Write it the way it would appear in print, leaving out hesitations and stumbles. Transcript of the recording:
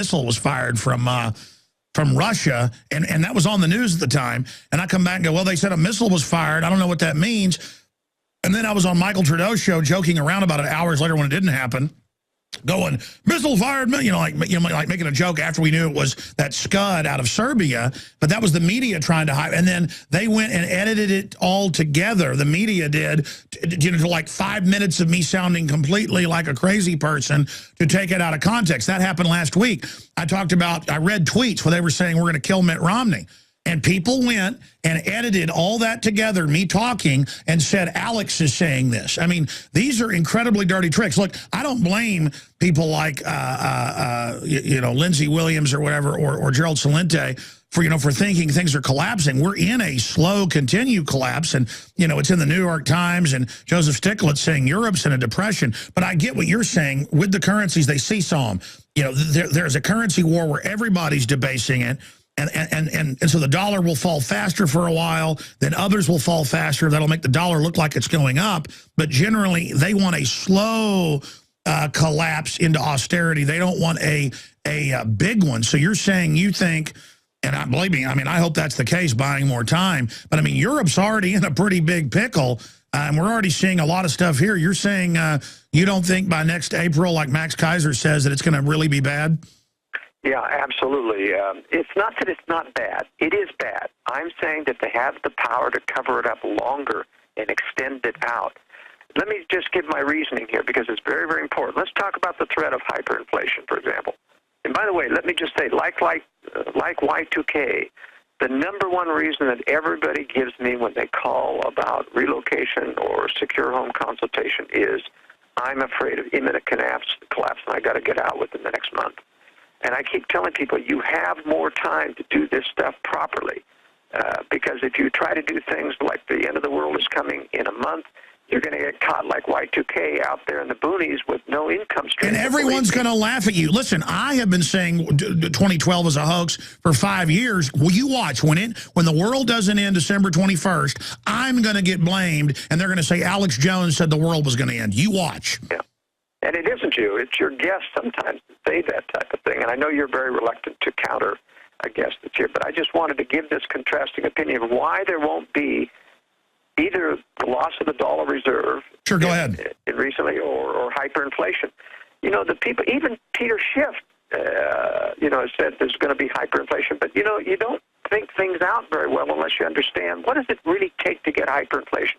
missile was fired from Russia, and that was on the news at the time. And I come back and go, well, they said a missile was fired. I don't know what that means. And then I was on Michael Trudeau's show joking around about it hours later when it didn't happen, going, missile fired, like making a joke after we knew it was that Scud out of Serbia. But that was the media trying to hide. And then they went and edited it all together. The media did, to like 5 minutes of me sounding completely like a crazy person to take it out of context. That happened last week. I read tweets where they were saying we're going to kill Mitt Romney. And people went and edited all that together, me talking, and said, Alex is saying this. I mean, these are incredibly dirty tricks. Look, I don't blame people like, Lindsey Williams or whatever, or Gerald Celente for thinking things are collapsing. We're in a slow, continued collapse. And, it's in the New York Times and Joseph Stiglitz saying Europe's in a depression. But I get what you're saying. With the currencies, they seesaw them. There's a currency war where everybody's debasing it. And so the dollar will fall faster for a while, then others will fall faster. That'll make the dollar look like it's going up. But generally, they want a slow collapse into austerity. They don't want a big one. So you're saying you think, and believe me, I hope that's the case, buying more time. But, Europe's already in a pretty big pickle, and we're already seeing a lot of stuff here. You're saying you don't think by next April, like Max Kaiser says, that it's going to really be bad? Yeah, absolutely. It's not that it's not bad. It is bad. I'm saying that they have the power to cover it up longer and extend it out. Let me just give my reasoning here because it's very, very important. Let's talk about the threat of hyperinflation, for example. And by the way, let me just say, like Y2K, the number one reason that everybody gives me when they call about relocation or secure home consultation is I'm afraid of imminent collapse, and I got to get out within the next month. And I keep telling people, you have more time to do this stuff properly. Because if you try to do things like the end of the world is coming in a month, you're going to get caught like Y2K out there in the boonies with no income stream. And everyone's going to laugh at you. Listen, I have been saying 2012 is a hoax for 5 years. Well, you watch. When the world doesn't end December 21st, I'm going to get blamed, and they're going to say Alex Jones said the world was going to end. You watch. Yeah. And it isn't you. It's your guests sometimes that say that type of thing. And I know you're very reluctant to counter a guest that's here, but I just wanted to give this contrasting opinion of why there won't be either the loss of the dollar reserve sure, go ahead. Recently or hyperinflation. The people, even Peter Schiff, said there's going to be hyperinflation. But, you don't think things out very well unless you understand what does it really take to get hyperinflation.